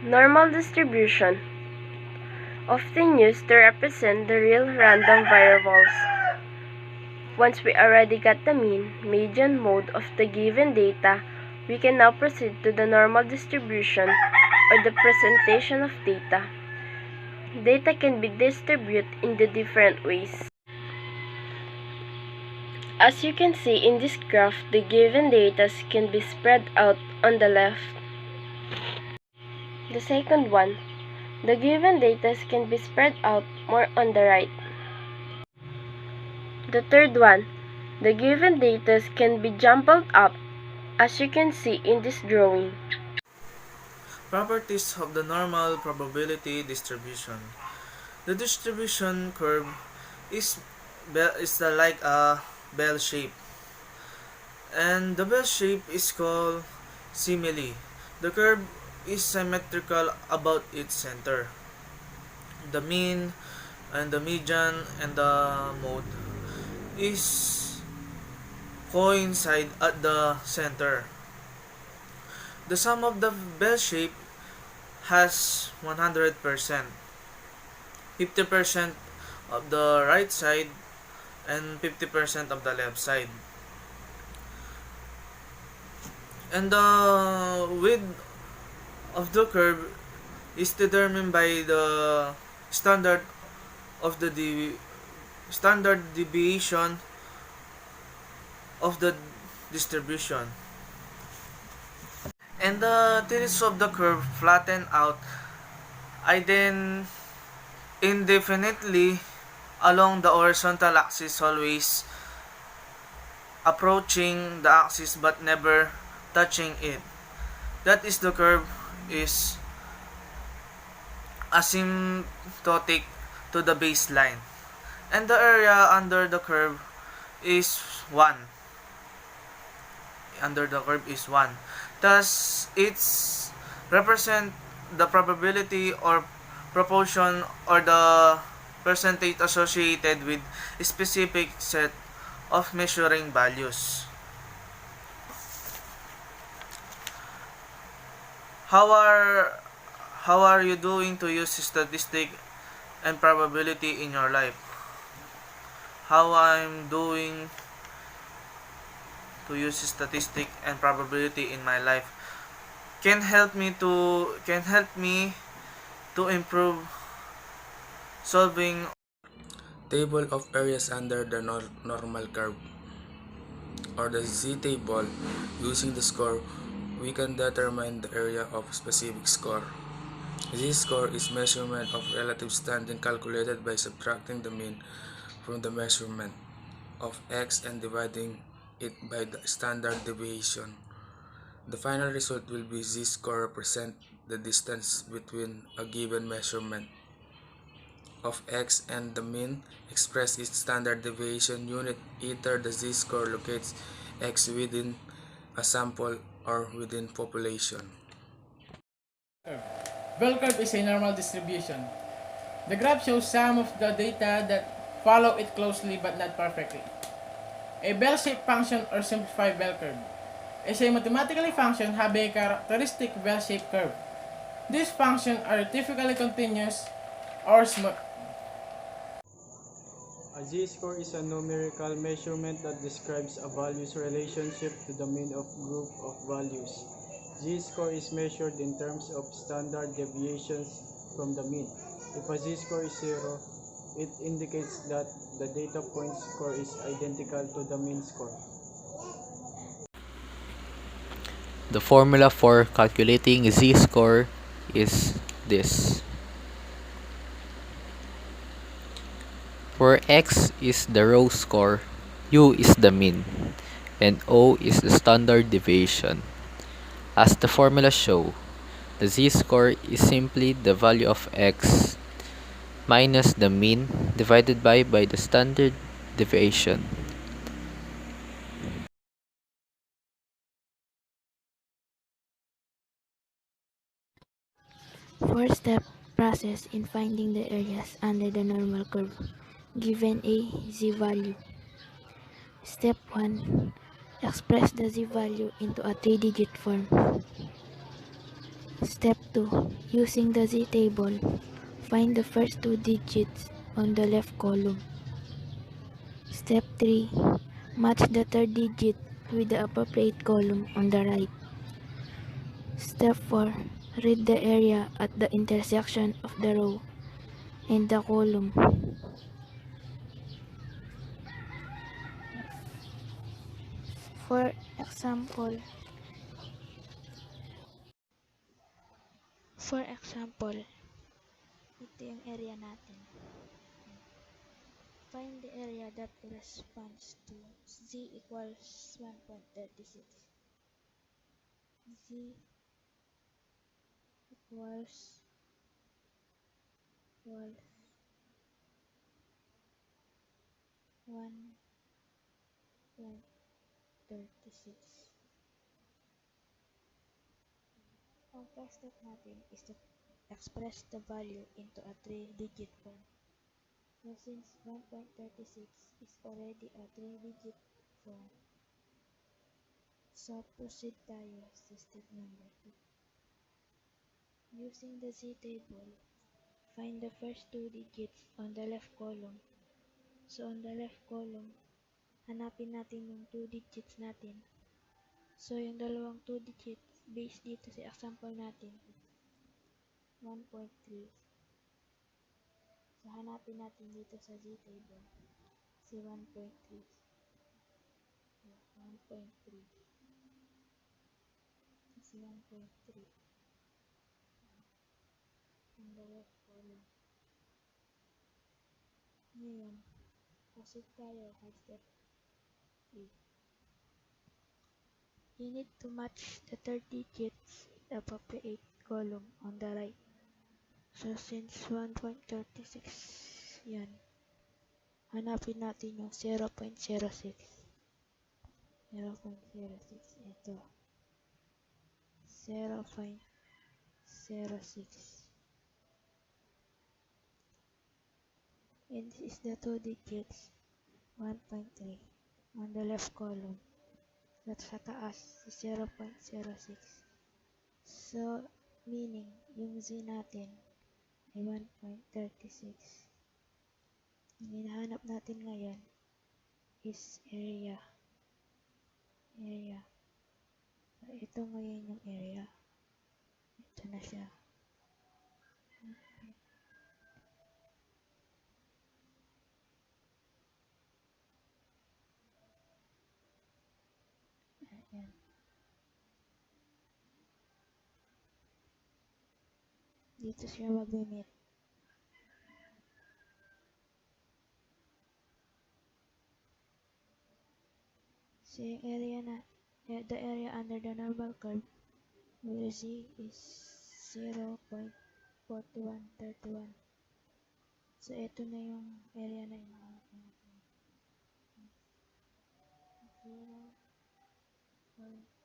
Normal distribution, often used to represent the real random variables. Once we already got the mean, median, mode of the given data, we can now proceed to the normal distribution or the presentation of data. Data can be distributed in the different ways. As you can see in this graph, the given data can be spread out on the left. The second one, the given data can be spread out more on the right. The third one, the given data can be jumbled up, as you can see in this drawing. Properties of the normal probability distribution. The distribution curve is like a bell shape, and the bell shape is called simile. The curve is symmetrical about its center. The mean and the median and the mode is coincide at the center. The sum of the bell shape has 100%, 50% of the right side and 50% of the left side. And the width of the curve is determined by the standard of the standard deviation of the distribution. And the tips of the curve flatten out indefinitely along the horizontal axis, always approaching the axis but never touching it. That is, the curve is asymptotic to the baseline, and the area under the curve is 1. Thus, it's represent the probability or proportion or the percentage associated with a specific set of measuring values. How are you doing to use statistic and probability in your life? How I'm doing to use statistic and probability in my life can help me to improve solving Table of areas under the normal curve, or the z-table. Using the score, we can determine the area of specific score. Z-score is measurement of relative standing calculated by subtracting the mean from the measurement of x and dividing it by the standard deviation. The final result will be z-score represent the distance between a given measurement of x and the mean. Express its standard deviation unit. Either the z-score locates x within a sample or within population. Bell curve is a normal distribution. The graph shows some of the data that follow it closely but not perfectly. A bell-shaped function or simplified bell curve is a mathematically function having a characteristic bell-shaped curve. These functions are typically continuous or smooth. A z-score is a numerical measurement that describes a value's relationship to the mean of a group of values. Z-score is measured in terms of standard deviations from the mean. If a z-score is 0, it indicates that the data point score is identical to the mean score. The formula for calculating z-score is this. Where x is the row score, u is the mean, and o is the standard deviation. As the formula shows, the z-score is simply the value of x minus the mean divided by the standard deviation. Four-step process in finding the areas under the normal curve given a z-value. Step 1. Express the z-value into a 3-digit form. Step 2. Using the z-table, find the first two digits on the left column. Step 3. Match the third digit with the appropriate column on the right. Step 4. Read the area at the intersection of the row and the column. For example, ito yung area natin. Find the area that corresponds to z equals 1.36. Z equals 1.36. Ang first step natin is to express the value into a 3-digit form. So since 1.36 is already a 3-digit form, so proceed tayo sa step number 2. Using the z-table, find the first two digits on the left column. So on the left column, hanapin natin yung 2 digits natin. So yung dalawang 2 digits, based dito sa example natin, 1.3. So hanapin natin dito sa z-table, si 1.3. 1.3. Si 1.3. On the left column. Ngayon, proceed tayo kay step 3. You need to match the third digits with the appropriate column on the right. So since 1.36, yan. Hanapin natin yung 0.06. 0.06. Ito. 0.06. And this is the two digits. 1.3 on the left column. At sa taas, 0.06. So, meaning, yung z natin ay 1.36. Yung hinahanap natin ngayon is area. So, ito ngayon yung area. Ito na siya. Ayan. Dito siya mag-meet. So, yung area the area under the normal curve, where z is 0.4131. So, ito na yung area na yun. 0.41.